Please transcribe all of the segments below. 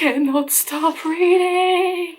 cannot stop reading.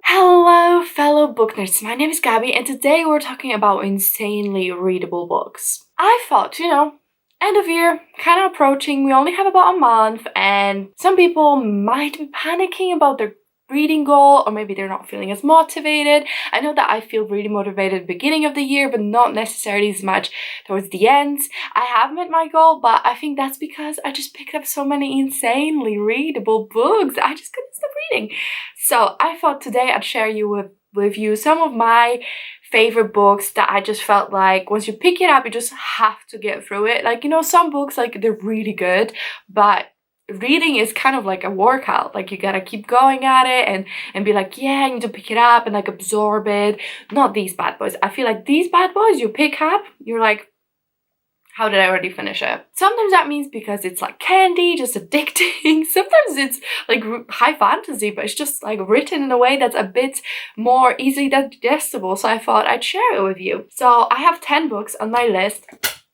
Hello fellow book nerds, my name is Gabby and today we're talking about insanely readable books. I thought, end of year, kind of approaching, we only have about a month and some people might be panicking about their reading goal, or maybe they're not feeling as motivated. I know that I feel really motivated at the beginning of the year, but not necessarily as much towards the end. I have met my goal, but I think that's because I just picked up so many insanely readable books. I just couldn't stop reading. So I thought today I'd share with you some of my favorite books that I just felt like once you pick it up, you just have to get through it. Like, some books, like, they're really good, but reading is kind of like a workout. Like, you gotta keep going at it and be like, yeah, I need to pick it up and like absorb it. Not these bad boys. I feel like these bad boys you pick up, you're like, how did I already finish it? Sometimes that means because it's like candy, just addicting. Sometimes it's like high fantasy, but it's just like written in a way that's a bit more easily digestible. So I thought I'd share it with you. So I have 10 books on my list.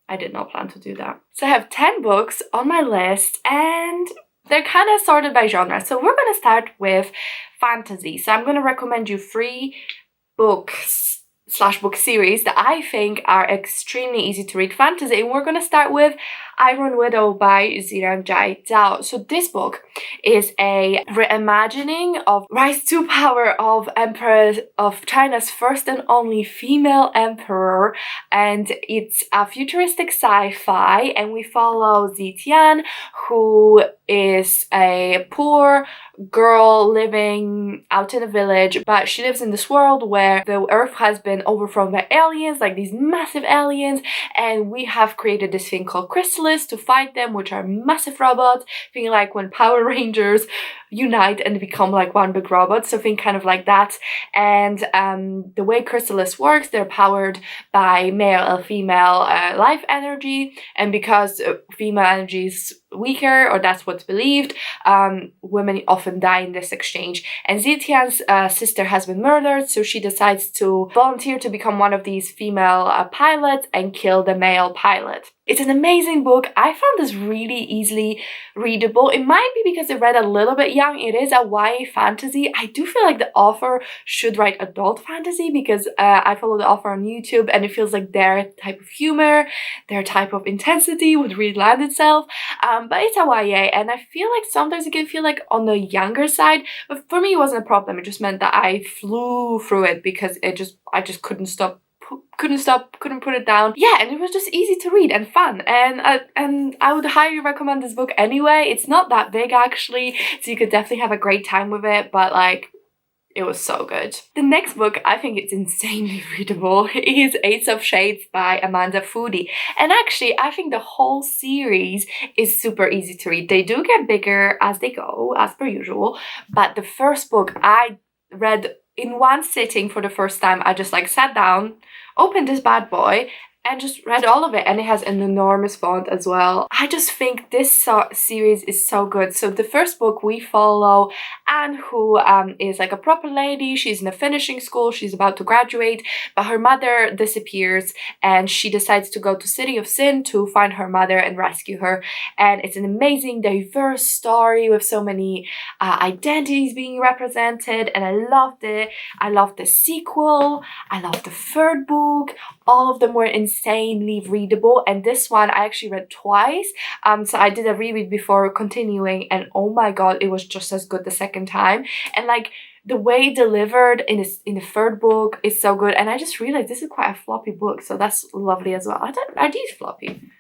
I did not plan to do that. So I have 10 books on my list and they're kind of sorted by genre. So we're going to start with fantasy. So I'm going to recommend you 3 books/book series that I think are extremely easy to read fantasy. And we're going to start with Iron Widow by Zirang Jai Zhao. So this book is a reimagining of rise to power of Empress of China's first and only female emperor, and it's a futuristic sci-fi, and we follow Zitian, who is a poor girl living out in a village, but she lives in this world where the earth has been overthrown by aliens, like these massive aliens, and we have created this thing called Chrysalis to fight them, which are massive robots. Think like when Power Rangers unite and become like one big robot, so think kind of like that. And the way Chrysalis works, they're powered by male and female life energy, and because female energy is weaker, or that's what's believed, women often die in this exchange. And Zitian's sister has been murdered, so she decides to volunteer to become one of these female pilots and kill the male pilot. It's an amazing book. I found this really easily readable. It might be because I read a little bit young. It is a YA fantasy. I do feel like the author should write adult fantasy because I follow the author on YouTube and it feels like their type of humor, their type of intensity would really land itself. But it's a YA and I feel like sometimes it can feel like on the younger side. But for me, it wasn't a problem. It just meant that I flew through it because I just couldn't put it down. Yeah, and it was just easy to read and fun, and I would highly recommend this book anyway. It's not that big actually, so you could definitely have a great time with it, but like, it was so good. The next book, I think it's insanely readable, is Ace of Shades by Amanda Foody. And actually, I think the whole series is super easy to read. They do get bigger as they go, as per usual, but the first book I read in one sitting for the first time. I just like sat down, opened this bad boy, and just read all of it, and it has an enormous font as well. I just think this series is so good. So the first book, we follow Anne, who is like a proper lady. She's in a finishing school, she's about to graduate, but her mother disappears and she decides to go to City of Sin to find her mother and rescue her. And it's an amazing, diverse story with so many identities being represented, and I loved it. I loved the sequel, I loved the third book. All of them were insanely readable, and this one I actually read twice. So I did a reread before continuing, and oh my god, it was just as good the second time. And like, the way delivered in the third book is so good, and I just realized this is quite a floppy book, so that's lovely as well. Are these floppy?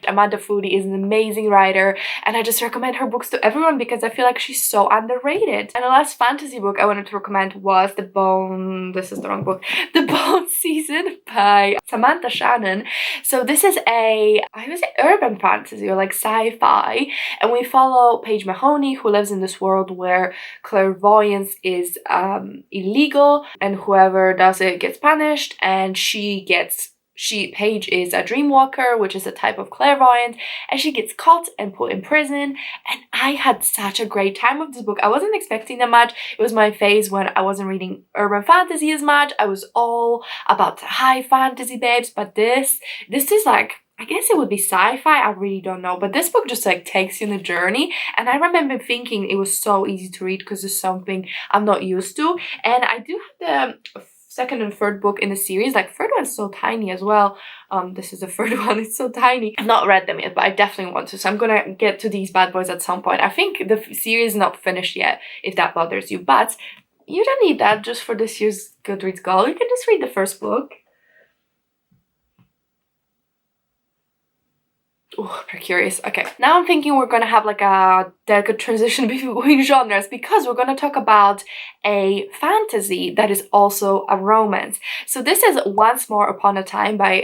Amanda Foody is an amazing writer, and I just recommend her books to everyone because I feel like she's so underrated. And the last fantasy book I wanted to recommend was The Bone Season by Samantha Shannon. So this is I would say urban fantasy or like sci-fi, and we follow Paige Mahoney, who lives in this world where clairvoyance is illegal, and whoever does it gets punished, and Paige is a dreamwalker, which is a type of clairvoyant, and she gets caught and put in prison. And I had such a great time with this book. I wasn't expecting that much. It was my phase when I wasn't reading urban fantasy as much. I was all about the high fantasy babes, but this is like I guess it would be sci-fi, I really don't know, but this book just like takes you on a journey, and I remember thinking it was so easy to read because it's something I'm not used to. And I do have the second and third book in the series. Like, third one's so tiny as well. This is the third one, it's so tiny. I've not read them yet, but I definitely want to, so I'm gonna get to these bad boys at some point. I think the series is not finished yet, if that bothers you, but you don't need that just for this year's Goodreads goal. You can just read the first book. Oh, pretty curious. Okay, now I'm thinking we're gonna have like a delicate transition between genres, because we're gonna talk about a fantasy that is also a romance. So this is Once More Upon a Time by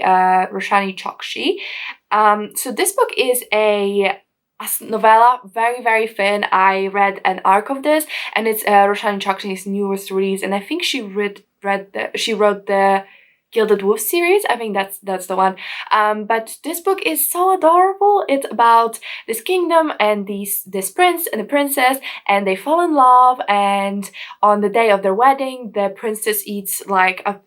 Roshani Chokshi. So this book is a novella, very, very thin. I read an arc of this, and it's Roshani Chokshi's newest release, and I think she wrote the Gilded Wolf series. I think that's the one. But this book is so adorable. It's about this kingdom and this prince and the princess, and they fall in love, and on the day of their wedding, the princess eats like a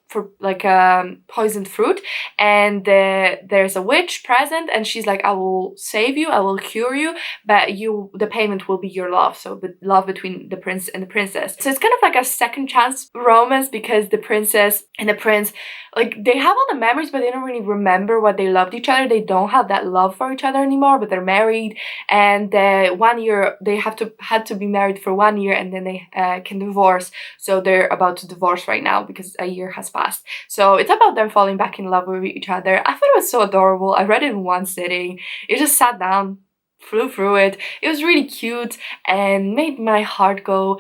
poisoned fruit, and there's a witch present, and she's like, I will save you, I will cure you, but the payment will be your love. So the love between the prince and the princess. So it's kind of like a second chance romance, because the princess and the prince, like, they have all the memories, but they don't really remember what they loved each other. They don't have that love for each other anymore, but they're married, and 1 year they had to be married for 1 year, and then they can divorce. So they're about to divorce right now because a year has passed. So it's about them falling back in love with each other. I thought it was so adorable. I read it in one sitting. You just sat down, flew through it. It was really cute and made my heart go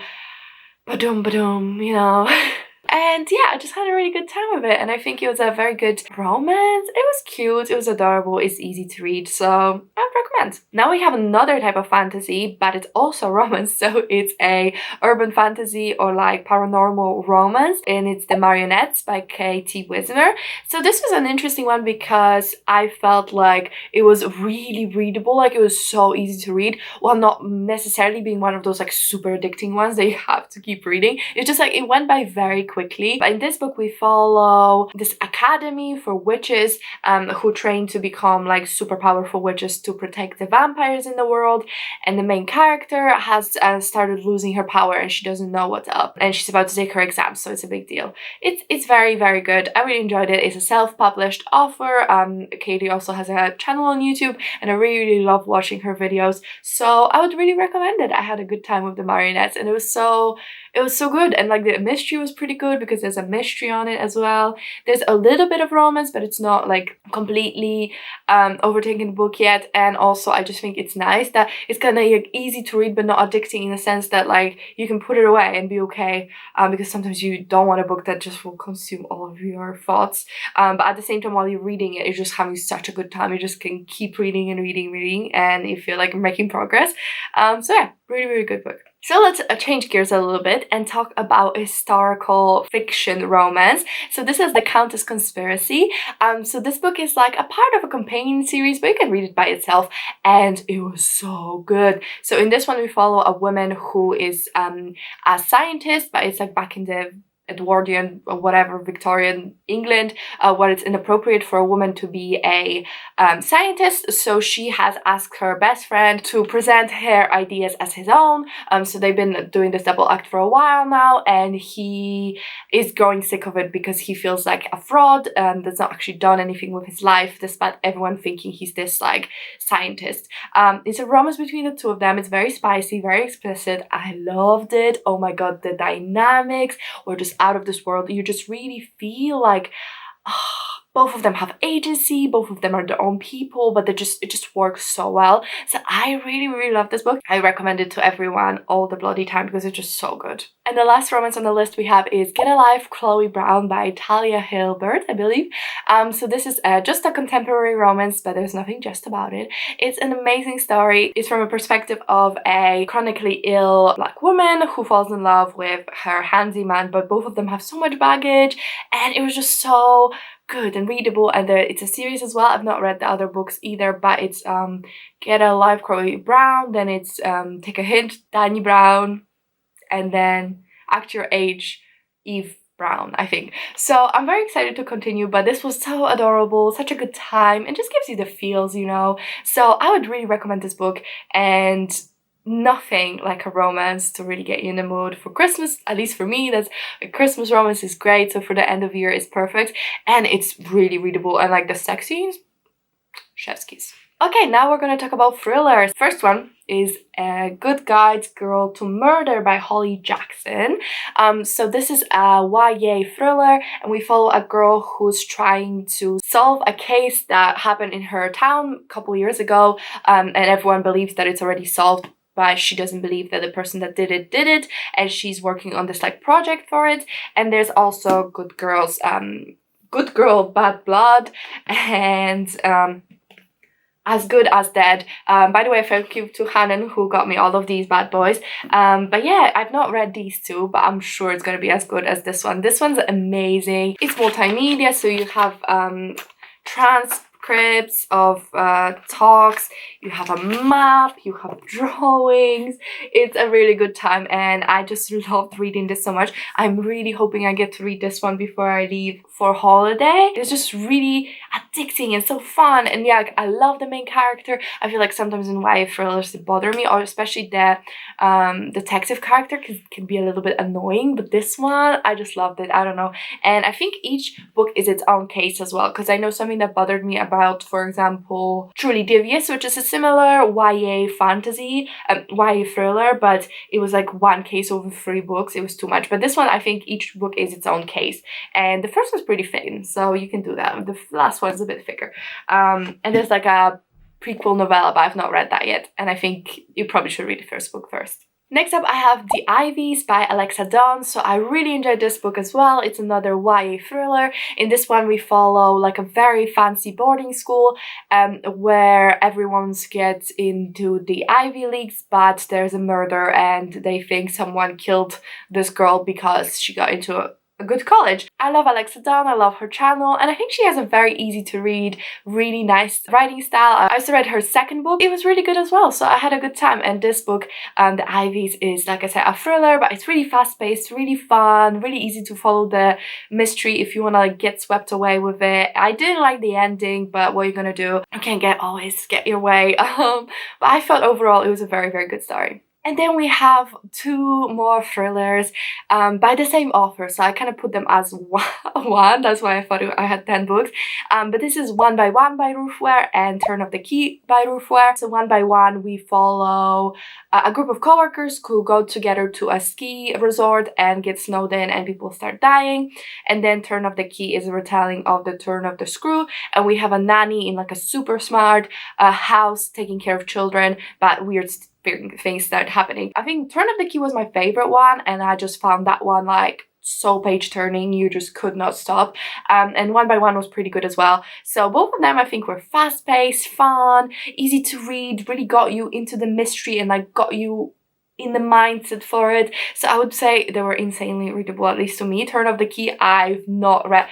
ba-dum ba-dum, you know. And yeah, I just had a really good time with it, and I think it was a very good romance. It was cute, it was adorable, it's easy to read, so I would recommend. Now we have another type of fantasy, but it's also romance, so it's a urban fantasy or like paranormal romance, and it's The Marionettes by K.T. Wisner. So this was an interesting one because I felt like it was really readable, like it was so easy to read, while not necessarily being one of those like super addicting ones that you have to keep reading. It's just like it went by very quickly. But in this book we follow this academy for witches who train to become like super powerful witches to protect the vampires in the world, and the main character has started losing her power, and she doesn't know what's up, and she's about to take her exams, so it's a big deal. It's very, very good. I really enjoyed it. It's a self-published author. Katie also has a channel on YouTube, and I really love watching her videos, so I would really recommend it. I had a good time with The Marionettes, and it was so good, and like the mystery was pretty good because there's a mystery on it as well. There's a little bit of romance, but it's not like completely overtaking the book yet. And also I just think it's nice that it's kind of like easy to read but not addicting, in the sense that like you can put it away and be okay, because sometimes you don't want a book that just will consume all of your thoughts, but at the same time while you're reading it, you're just having such a good time. You just can keep reading and reading, and you feel like you're making progress. So yeah, really good book. So let's change gears a little bit and talk about historical fiction romance. So this is The Countess Conspiracy. So this book is like a part of a companion series, but you can read it by itself, and it was so good. So in this one we follow a woman who is a scientist, but it's like back in the Edwardian or whatever Victorian England, where it's inappropriate for a woman to be a scientist. So she has asked her best friend to present her ideas as his own. So they've been doing this double act for a while now, and he is growing sick of it because he feels like a fraud and that's not actually done anything with his life, despite everyone thinking he's this like scientist. It's a romance between the two of them. It's very spicy, very explicit. I loved it. Oh my god, the dynamics were just out of this world. You just really feel like both of them have agency, both of them are their own people, but it just works so well. So I really love this book. I recommend it to everyone all the bloody time because it's just so good. And the last romance on the list we have is Get a Life, Chloe Brown by Talia Hilbert, I believe. So this is just a contemporary romance, but there's nothing just about it. It's an amazing story. It's from a perspective of a chronically ill black woman who falls in love with her handyman, but both of them have so much baggage, and it was just so good and readable. And it's a series as well. I've not read the other books either, but it's Get a Life, Chloe Brown, then it's Take a Hint, Danny Brown, and then Act Your Age, Eve brown, I think. So I'm very excited to continue, but this was so adorable, such a good time, and just gives you the feels, you know. So I would really recommend this book, and nothing like a romance to really get you in the mood for Christmas. At least for me, that's a Christmas romance is great. So for the end of the year, it's perfect, and it's really readable, and like the sex scenes, chef's kiss. Okay, now we're gonna talk about thrillers. First one is A Good Guide Girl to Murder by Holly Jackson. So this is a YA thriller, and we follow a girl who's trying to solve a case that happened in her town a couple years ago, and everyone believes that it's already solved, but she doesn't believe that the person that did it, and she's working on this like project for it. And there's also good girls, Good Girl, Bad Blood, and As Good as Dead. By the way, thank you to Hannon who got me all of these bad boys. But yeah, I've not read these two, but I'm sure it's gonna be as good as this one. This one's amazing. It's multimedia, so you have transcripts of talks, you have a map, you have drawings. It's a really good time, and I just loved reading this so much. I'm really hoping I get to read this one before I leave for holiday. It's just really addicting and so fun, and yeah, I love the main character. I feel like sometimes in YA thrillers they bother me, or especially the detective character can be a little bit annoying, but this one, I just loved it. I don't know. And I think each book is its own case as well, because I know something that bothered me about, for example, Truly Devious, which is a similar YA fantasy, YA thriller, but it was like one case over 3 books. It was too much. But this one, I think each book is its own case, and the first one's pretty thin, so you can do that. The last one's a bit thicker. And there's like a prequel novella, but I've not read that yet, and I think you probably should read the first book first. Next up, I have The Ivies by Alexa Dawn. So I really enjoyed this book as well. It's another YA thriller. In this one, we follow like a very fancy boarding school where everyone gets into the Ivy Leagues, but there's a murder and they think someone killed this girl because she got into a good college. I love Alexa Dawn, I love her channel, and I think she has a very easy to read, really nice writing style. I also read her second book. It was really good as well, so I had a good time. And this book, The Ivies, is, like I said, a thriller, but it's really fast-paced, really fun, really easy to follow the mystery if you want to like get swept away with it. I didn't like the ending, but what are you gonna do? You can't always get your way. But I thought overall it was a very, very good story. And then we have 2 more thrillers by the same author, so I kind of put them as one. That's why I thought I had 10 books. But this is One by One by Ruth Ware and Turn of the Key by Ruth Ware. So One by One, we follow a group of coworkers who go together to a ski resort and get snowed in and people start dying. And then Turn of the Key is a retelling of the Turn of the Screw, and we have a nanny in like a super smart house taking care of children, but weird things start happening. I think Turn of the Key was my favorite one, and I just found that one like so page turning, you just could not stop. And One by One was pretty good as well. So both of them I think were fast paced, fun, easy to read, really got you into the mystery and like got you in the mindset for it. So I would say they were insanely readable, at least to me. Turn of the Key, I've not read,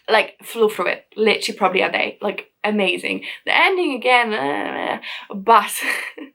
like flew through it, literally probably a day, like amazing. The ending again, but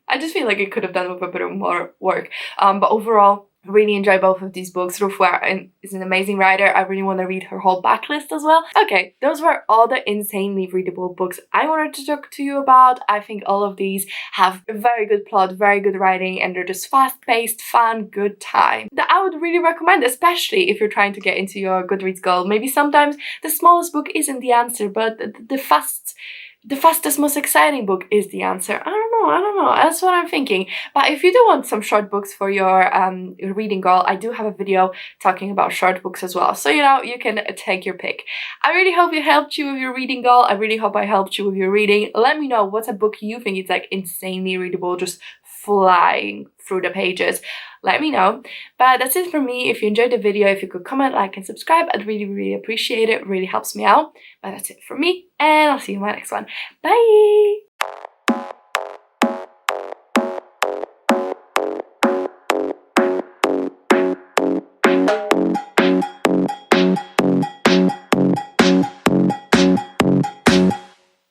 I just feel like it could have done with a bit of more work. But overall, really enjoy both of these books. Ruth Ware is an amazing writer. I really want to read her whole backlist as well. Okay, those were all the insanely readable books I wanted to talk to you about. I think all of these have a very good plot, very good writing, and they're just fast-paced, fun, good time that I would really recommend, especially if you're trying to get into your Goodreads goal. Maybe sometimes the smallest book isn't the answer, but the fastest, most exciting book is the answer. I don't know. That's what I'm thinking. But if you do want some short books for your reading goal, I do have a video talking about short books as well. So, you know, you can take your pick. I really hope it helped you with your reading goal. I really hope I helped you with your reading. Let me know what's a book you think is like insanely readable, just flying through the pages. Let me know. But that's it for me. If you enjoyed the video, if you could comment, like, and subscribe, I'd really, really appreciate it. It really helps me out. But that's it for me, and I'll see you in my next one. Bye!